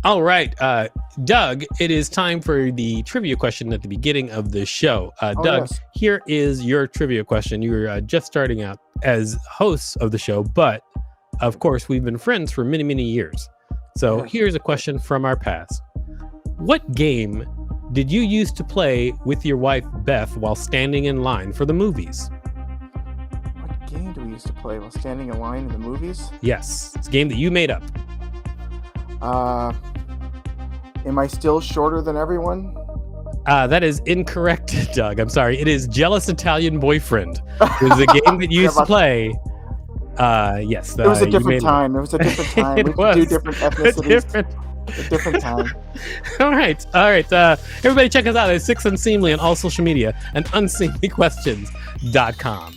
All right, Doug, it is time for the trivia question at the beginning of the show. Doug, yes. Here is your trivia question. You're just starting out as hosts of the show, but of course, we've been friends for many, many years. So here's a question from our past. What game did you used to play with your wife, Beth, while standing in line for the movies? What game do we used to play while standing in line in the movies? Yes, it's a game that you made up. Am I still shorter than everyone? That is incorrect, Doug. I'm sorry. It is Jealous Italian Boyfriend. It was a game that you used to play. Yes. It was a different time. It was a different time. We could do different ethnicities. A different time. All right. Everybody check us out at Six Unseemly on all social media and unseemlyquestions.com.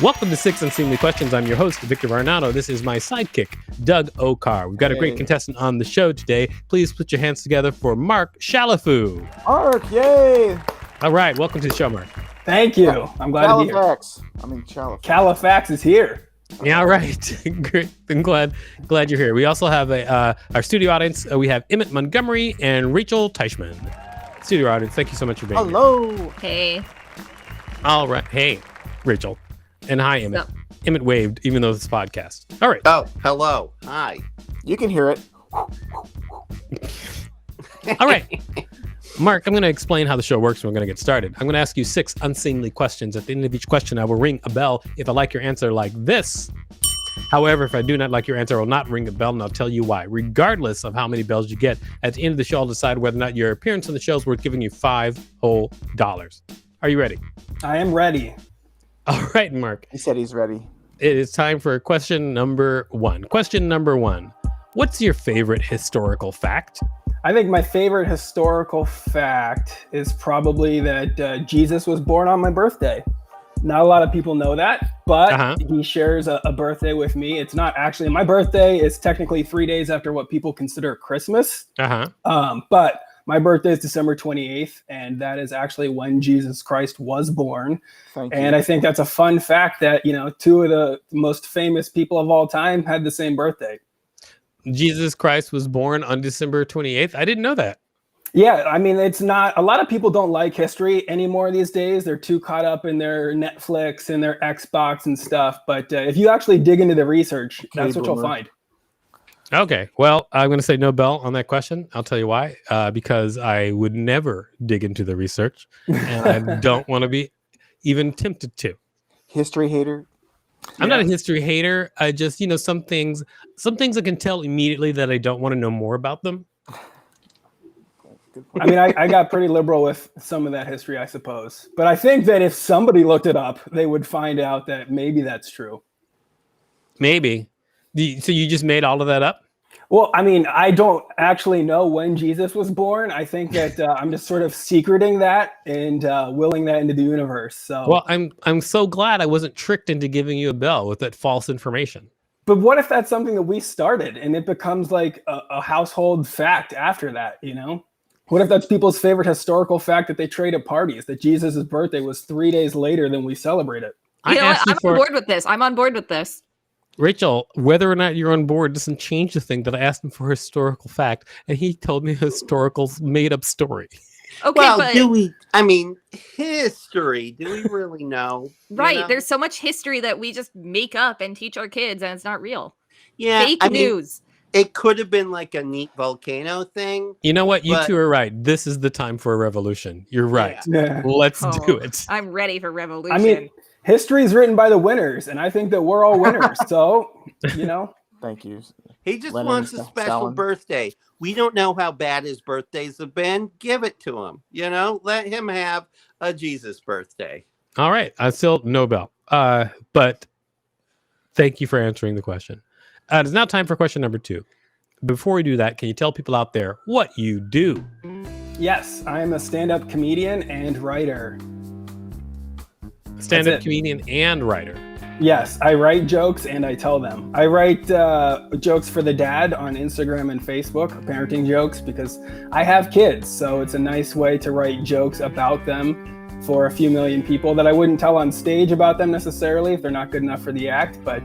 Welcome to Six Unseemly Questions. I'm your host, Victor Varnado. This is my sidekick, Doug Ocar. We've got a great contestant on the show today. Please put your hands together for Mark Chalifoux. Mark, yay! All right, welcome to the show, Mark. Thank you. I'm glad to be here. Chalifax. Califax is here. Yeah, right. Great. I'm glad you're here. We also have our studio audience. We have Emmett Montgomery and Rachel Teichman. Studio audience, thank you so much for being here. Hello. Hey. All right. Hey, Rachel. And hi, Emmett. So. Emmett waved, even though it's a podcast. All right. Oh, hello. Hi. You can hear it. All right. Mark, I'm going to explain how the show works and we're going to get started. I'm going to ask you 6 unseemly questions. At the end of each question, I will ring a bell if I like your answer like this. However, if I do not like your answer, I will not ring a bell, and I'll tell you why. Regardless of how many bells you get, at the end of the show, I'll decide whether or not your appearance on the show is worth giving you $5 whole. Are you ready? I am ready. All right, Mark. He said he's ready. It is time for question number 1. Question number 1. What's your favorite historical fact? I think my favorite historical fact is probably that Jesus was born on my birthday. Not a lot of people know that, but he shares a birthday with me. It's not actually my birthday. It's technically 3 days after what people consider Christmas. But my birthday is December 28th, and that is actually when Jesus Christ was born. And I think that's a fun fact that, 2 of the most famous people of all time had the same birthday. Jesus Christ was born on December 28th? I didn't know that. Yeah, I mean, it's not, a lot of people don't like history anymore these days. They're too caught up in their Netflix and their Xbox and stuff. But if you actually dig into the research, that's what you'll find. Okay, well, I'm going to say no bell on that question. I'll tell you why. Because I would never dig into the research, and I don't want to be even tempted to. History hater? I'm not a history hater. I just, some things I can tell immediately that I don't want to know more about them. I mean, I got pretty liberal with some of that history, I suppose. But I think that if somebody looked it up, they would find out that maybe that's true. Maybe. So you just made all of that up? Well, I mean, I don't actually know when Jesus was born. I think that I'm just sort of secreting that and willing that into the universe. So, well, I'm so glad I wasn't tricked into giving you a bell with that false information. But what if that's something that we started and it becomes like a household fact after that, What if that's people's favorite historical fact that they trade at parties, that Jesus' birthday was 3 days later than we celebrate it? I'm on board with this. I'm on board with this. Rachel, whether or not you're on board doesn't change the thing that I asked him for a historical fact, and he told me a historical made-up story. Okay, well, but history, do we really know? Right, there's so much history that we just make up and teach our kids, and it's not real. Yeah, Fake news. It could have been like a neat volcano thing. You know what? You two are right. This is the time for a revolution. You're right. Yeah. Let's do it. I'm ready for revolution. I mean, history is written by the winners, and I think that we're all winners. So, Thank you. He just wants a special birthday. We don't know how bad his birthdays have been. Give it to him. Let him have a Jesus birthday. All right. I still no bell. But thank you for answering the question. It's now time for question number 2. Before we do that, can you tell people out there what you do? Yes, I am a stand-up comedian and writer. Stand-up comedian and writer. Yes, I write jokes and I tell them. I write jokes for the dad on Instagram and Facebook, parenting jokes, because I have kids. So it's a nice way to write jokes about them for a few million people that I wouldn't tell on stage about them necessarily if they're not good enough for the act, but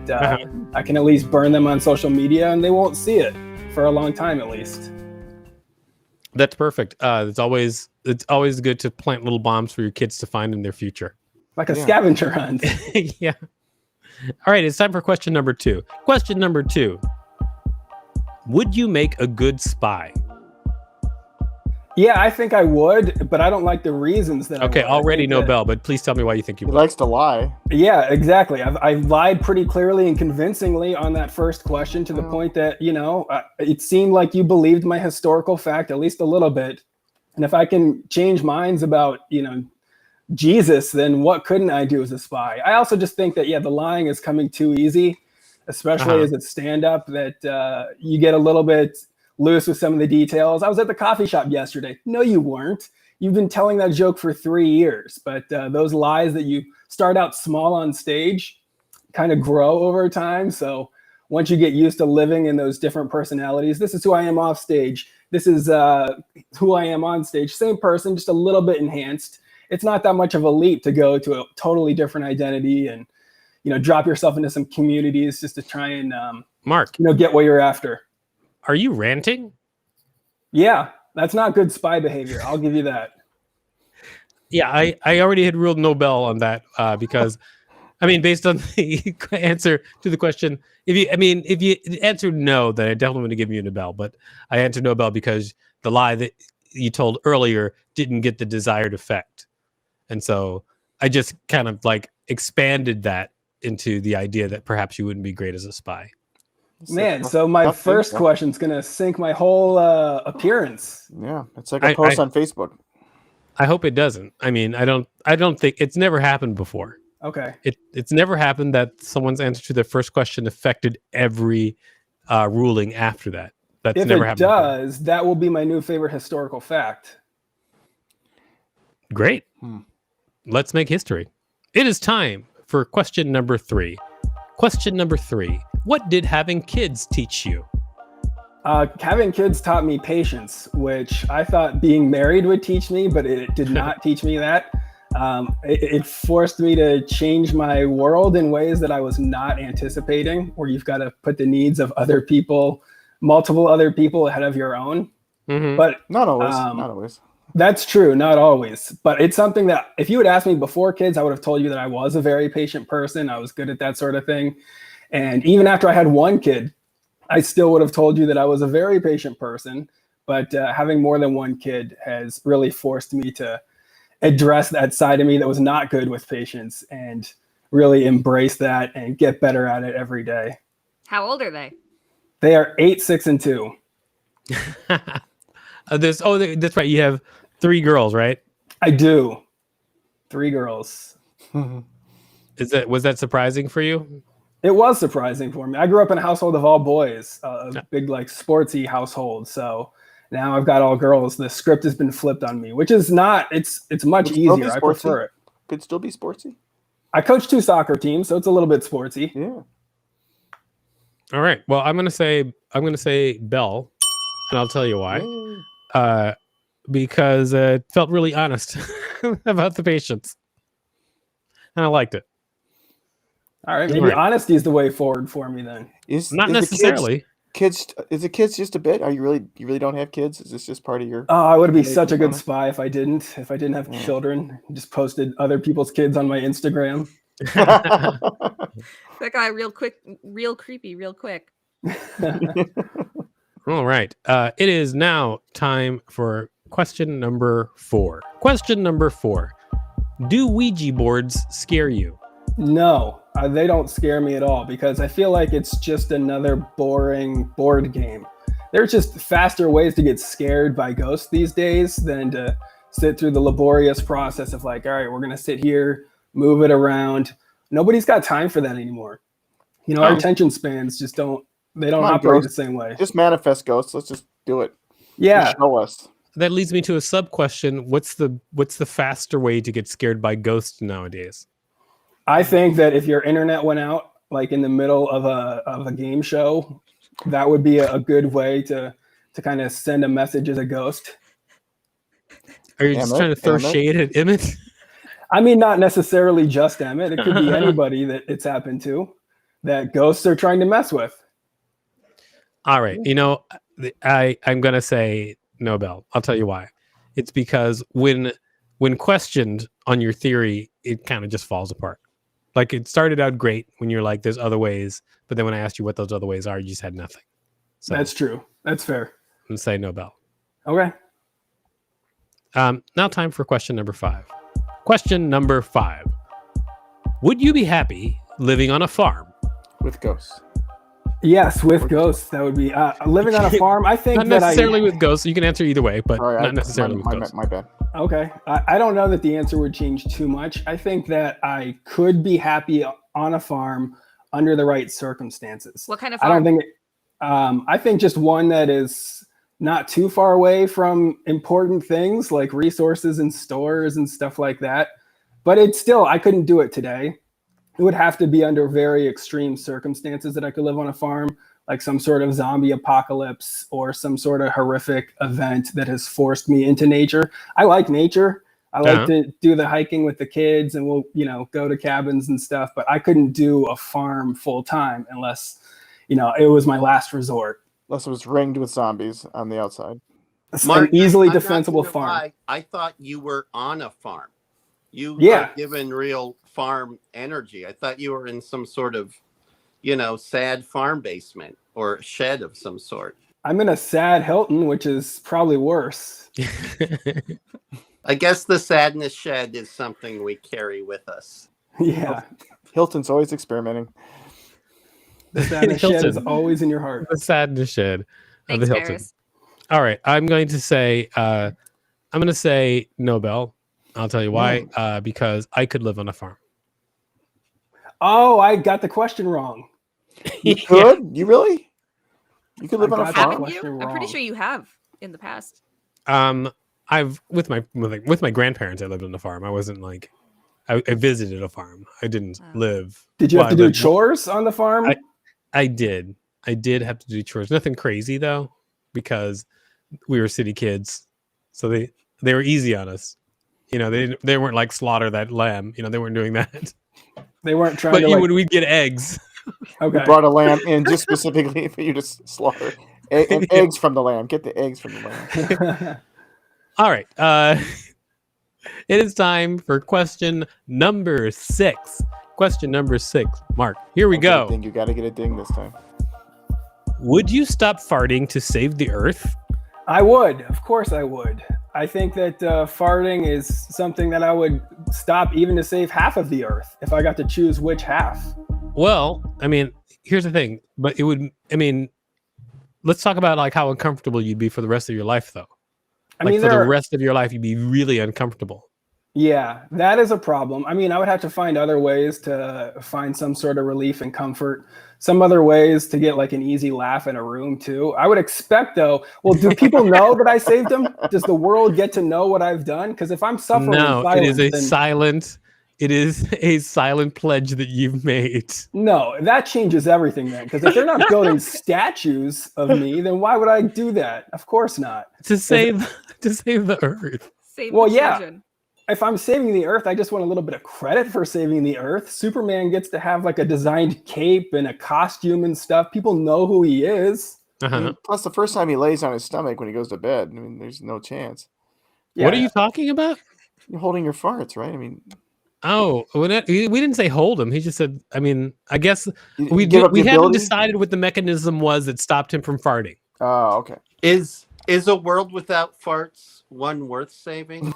I can at least burn them on social media and they won't see it for a long time at least. That's perfect. It's always good to plant little bombs for your kids to find in their future. Like a scavenger hunt. Yeah. All right, it's time for question number 2. Question number 2. Would you make a good spy? Yeah, I think I would, but I don't like the reasons that Okay, already no bell, but please tell me why you think you would. He likes to lie. Yeah, exactly. I lied pretty clearly and convincingly on that first question to the point that, it seemed like you believed my historical fact, at least a little bit. And if I can change minds about, Jesus, then what couldn't I do as a spy? I also just think that, the lying is coming too easy, especially as it's stand-up, that you get a little bit loose with some of the details. I was at the coffee shop yesterday. No, you weren't. You've been telling that joke for 3 years, but those lies that you start out small on stage kind of grow over time. So once you get used to living in those different personalities, this is who I am off stage. This is who I am on stage. Same person, just a little bit enhanced. It's not that much of a leap to go to a totally different identity and, drop yourself into some communities just to try and, Mark, get what you're after. Are you ranting? Yeah, that's not good spy behavior. I'll give you that. Yeah, I already had ruled no bell on that because, based on the answer to the question, if you answered no, then I definitely would have given you a bell. But I answered no bell because the lie that you told earlier didn't get the desired effect. And so I just kind of expanded that into the idea that perhaps you wouldn't be great as a spy. Man, so my first question's going to sink my whole appearance. Yeah, it's like a post on Facebook. I hope it doesn't. I don't think it's never happened before. Okay. It's never happened that someone's answer to their first question affected every ruling after that. That's never happened. If it does, that will be my new favorite historical fact. Great. Let's make history. It is time for question number 3. Question number 3. What did having kids teach you? Having kids taught me patience, which I thought being married would teach me, but it did not teach me that. It forced me to change my world in ways that I was not anticipating, where you've got to put the needs of other people, multiple other people ahead of your own. Mm-hmm. But not always. That's true, not always. But it's something that if you had asked me before kids, I would have told you that I was a very patient person. I was good at that sort of thing. And even after I had one kid, I still would have told you that I was a very patient person. But having more than one kid has really forced me to address that side of me that was not good with patience and really embrace that and get better at it every day. How old are they? They are 8, 6, and 2. That's right. You have 3 girls, right? I do. 3 girls. Was that surprising for you? It was surprising for me. I grew up in a household of all boys, a big sportsy household. So now I've got all girls. The script has been flipped on me, which is not. It's much easier. I prefer it. Could still be sportsy. I coach 2 soccer teams, so it's a little bit sportsy. Yeah. All right. Well, I'm gonna say Bell, and I'll tell you why. Because it felt really honest about the patience, and I liked it. All right, maybe honesty is the way forward for me then. Not necessarily. Is the kids just a bit? Are you really don't have kids? Is this just part of your? Oh, I would be such a good spy if I didn't have children. Just posted other people's kids on my Instagram. That guy real creepy, real quick. All right. It is now time for question number 4. Question number 4. Do Ouija boards scare you? No, they don't scare me at all because I feel like it's just another boring board game. There's just faster ways to get scared by ghosts these days than to sit through the laborious process of all right, we're going to sit here, move it around. Nobody's got time for that anymore. Our attention spans just don't operate the same way. Just manifest ghosts. Let's just do it. Yeah. Just show us. That leads me to a sub question. What's the faster way to get scared by ghosts nowadays? I think that if your internet went out in the middle of a game show, that would be a good way to kind of send a message as a ghost. Are you just trying to throw shade at Emmett? I mean, not necessarily just Emmett. It could be anybody that it's happened to that ghosts are trying to mess with. All right. You know, I'm going to say no, Bell. I'll tell you why. It's because when questioned on your theory, it kind of just falls apart. Like it started out great when you're like, there's other ways. But then when I asked you what those other ways are, you just had nothing. So that's true. That's fair. I'm going to say no, Bell. Okay. Now time for question number 5. Question number 5. Would you be happy living on a farm? With ghosts. Yes, with ghosts. That would be living on a farm. I think not necessarily with ghosts. You can answer either way, but not necessarily with ghosts. My bad. Okay. I don't know that the answer would change too much. I think that I could be happy on a farm under the right circumstances. What kind of farm? I don't think I think just one that is not too far away from important things like resources and stores and stuff like that. But it's still, I couldn't do it today. It would have to be under very extreme circumstances that I could live on a farm, like some sort of zombie apocalypse or some sort of horrific event that has forced me into nature. I like nature. I like to do the hiking with the kids and we'll, go to cabins and stuff, but I couldn't do a farm full time unless, it was my last resort. Unless it was ringed with zombies on the outside. It's an easily defensible farm. I thought you were on a farm. You were given real farm energy. I thought you were in some sort of, sad farm basement or shed of some sort. I'm in a sad Hilton, which is probably worse. I guess the sadness shed is something we carry with us. Yeah. Hilton's always experimenting. The sadness shed is always in your heart. The sadness shed of the Hilton. Paris. All right. I'm going to say no, Bell. I'll tell you why. Because I could live on a farm. Oh, I got the question wrong. You could? You really? You could live on a farm? I'm pretty sure you have in the past. I've with my grandparents. I lived on a farm. I wasn't like I visited a farm. I didn't live. Did you have to do chores on the farm? I did. I did have to do chores. Nothing crazy though, because we were city kids, so they were easy on us. They weren't like slaughter that lamb. They weren't doing that. They weren't trying to. We'd get eggs. Okay. We brought a lamb in just specifically for you to slaughter. Eggs from the lamb. Get the eggs from the lamb. All right. It is time for question number 6. Question number 6. Mark, here we go. I think you got to get a ding this time. Would you stop farting to save the earth? I would. Of course I would. I think that farting is something that I would stop even to save half of the earth if I got to choose which half. Well, I mean, here's the thing. But let's talk about like how uncomfortable you'd be for the rest of your life, though. The rest of your life, you'd be really uncomfortable. Yeah, that is a problem. I mean, I would have to find other ways to find some sort of relief and comfort. Some other ways to get like an easy laugh in a room too. I would expect though, well, do people know that I saved them? Does the world get to know what I've done? Because if I'm suffering no, it is a silent pledge that you've made. No, that changes everything then. Because if they're not building statues of me, then why would I do that? Of course not. To save the earth. Save the children. If I'm saving the earth, I just want a little bit of credit for saving the earth. Superman gets to have like a designed cape and a costume and stuff. People know who he is. Plus, the first time he lays on his stomach when he goes to bed, there's no chance. Yeah. What are you talking about? You're holding your farts, right? We didn't say hold him. He just said, I guess we haven't decided what the mechanism was that stopped him from farting. Oh, okay. Is a world without farts one worth saving?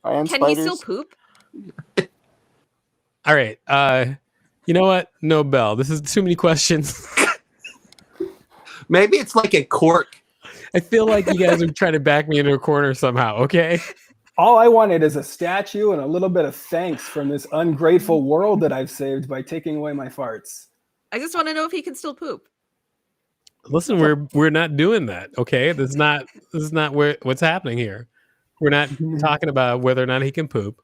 Can he still poop? All right. You know what? No, Bell. This is too many questions. Maybe it's like a cork. I feel like you guys are trying to back me into a corner somehow, okay? All I wanted is a statue and a little bit of thanks from this ungrateful world that I've saved by taking away my farts. I just want to know if he can still poop. Listen, we're not doing that, okay? This is not what's happening here. We're not talking about whether or not he can poop.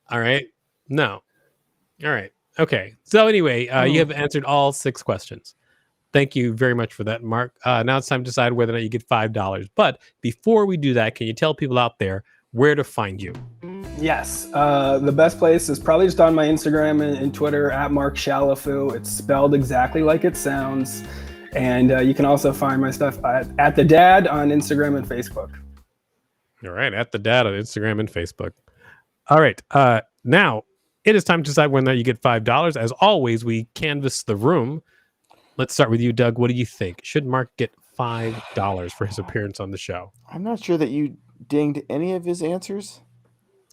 All right? No. All right. Okay. So anyway, you have answered all 6 questions. Thank you very much for that, Mark. Now it's time to decide whether or not you get $5. But before we do that, can you tell people out there where to find you? Yes. The best place is probably just on my Instagram and Twitter at Mark Chalifoux. It's spelled exactly like it sounds. And you can also find my stuff at The Dad on Instagram and Facebook. All right. At The Dad on Instagram and Facebook. All right. Now it is time to decide whether you get $5. As always, we canvass the room. Let's start with you, Doug. What do you think? Should Mark get $5 for his appearance on the show? I'm not sure that you dinged any of his answers.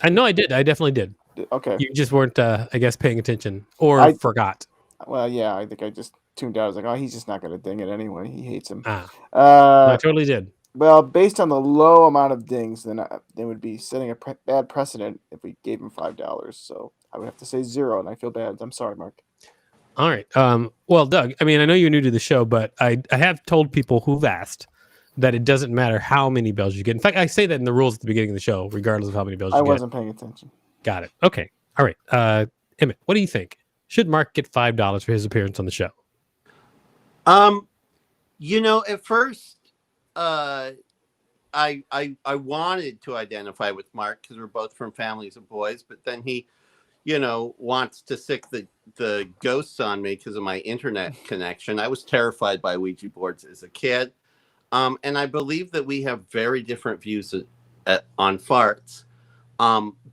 I know I did. I definitely did. Okay. You just weren't, I guess, paying attention or forgot. Well, yeah, I think I just tuned out. I was like, oh, he's just not going to ding it anyway. He hates him. I totally did. Well, based on the low amount of dings, then they would be setting a bad precedent if we gave him $5. So I would have to say 0, and I feel bad. I'm sorry, Mark. All right. Well, Doug, I mean, I know you're new to the show, but I have told people who've asked that it doesn't matter how many bells you get. In fact, I say that in the rules at the beginning of the show, regardless of how many bells you get. I wasn't paying attention. Got it. Okay. All right. Emmett, what do you think? Should Mark get $5 for his appearance on the show? At first, I wanted to identify with Mark because we're both from families of boys, but then he, wants to sick the ghosts on me because of my internet connection. I was terrified by Ouija boards as a kid. And I believe that we have very different views on farts.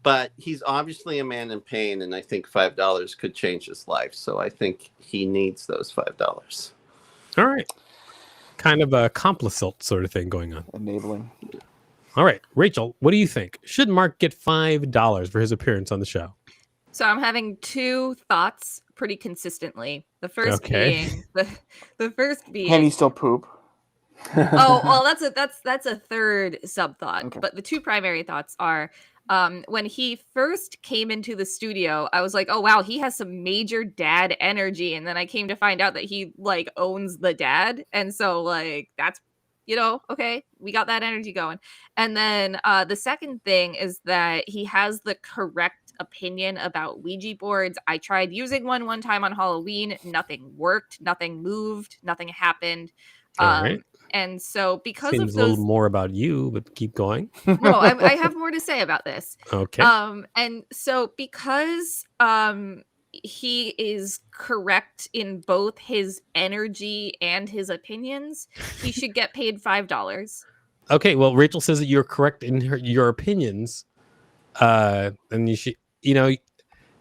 But he's obviously a man in pain, and I think $5 could change his life. So I think he needs those $5. All right. Kind of a complicit sort of thing going on. Enabling. All right. Rachel, what do you think? Should Mark get $5 for his appearance on the show? So I'm having two thoughts pretty consistently. The first being the first being, can he still poop? Oh, well, that's a third sub thought. Okay. But the two primary thoughts are when he first came into the studio, I was like, oh wow, he has some major dad energy. And then I came to find out that he owns the dad. And so that's okay, we got that energy going. And then the second thing is that he has the correct opinion about Ouija boards. I tried using one time on Halloween. Nothing worked. Nothing moved. Nothing happened. All right. And so because Seems of a those, little more about you, but keep going. no, I have more to say about this. Okay. And so because he is correct in both his energy and his opinions, he should get paid $5. Okay. Well, Rachel says that you're correct in your opinions. And you should,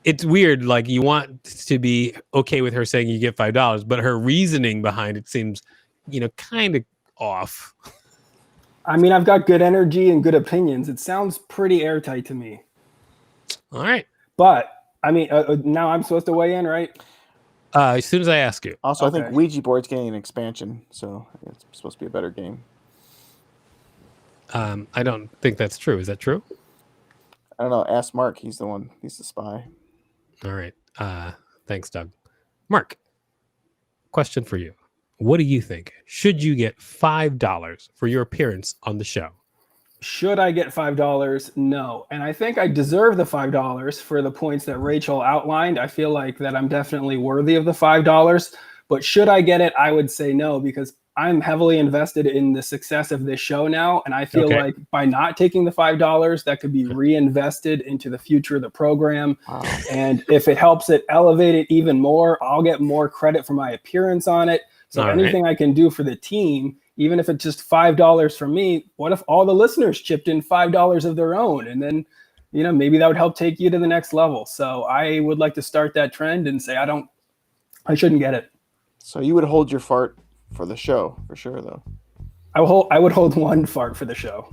it's weird. Like you want to be okay with her saying you get $5, but her reasoning behind it seems, kind of off. I mean, I've got good energy and good opinions. It sounds pretty airtight to me. All right. But I mean, now I'm supposed to weigh in, right? As soon as I ask you. Also, Okay. I think Ouija board's getting an expansion, so it's supposed to be a better game. I don't think that's true. Is that true? I don't know. Ask Mark. He's the spy. All right. Thanks, Doug. Mark, question for you. What do you think? Should you get $5 for your appearance on the show? Should I get $5? No. And I think I deserve the $5 for the points that Rachel outlined. I feel like that I'm definitely worthy of the $5. But should I get it? I would say no, because I'm heavily invested in the success of this show now. And I feel like by not taking the $5, that could be reinvested into the future of the program. Wow. And if it helps it elevate it even more, I'll get more credit for my appearance on it. So anything I can do for the team, even if it's just $5 for me, what if all the listeners chipped in $5 of their own? And then, maybe that would help take you to the next level. So I would like to start that trend and say, I shouldn't get it. So you would hold your fart for the show, for sure, though. I would hold one fart for the show.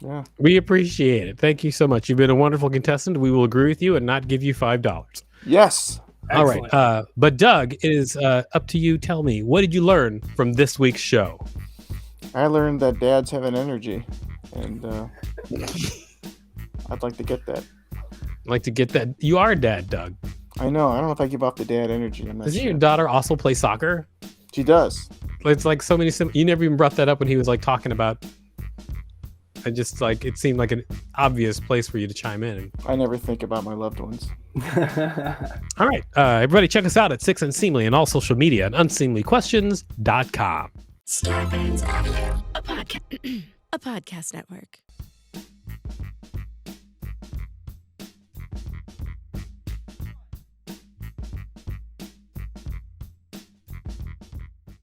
Yeah. We appreciate it. Thank you so much. You've been a wonderful contestant. We will agree with you and not give you $5. Yes. Excellent. All right. But Doug, it is up to you. Tell me, what did you learn from this week's show? I learned that dads have an energy, and I'd like to get that. Like to get that. You are a dad, Doug. I know. I don't know if I give off the dad energy. I'm not Doesn't sure. your daughter also play soccer? She does. It's like so many. You never even brought that up when he was talking about. I just it seemed like an obvious place for you to chime in. I never think about my loved ones. All right. Everybody check us out at 6 Unseemly and all social media at unseemlyquestions.com. Starburns Audio, a podcast network.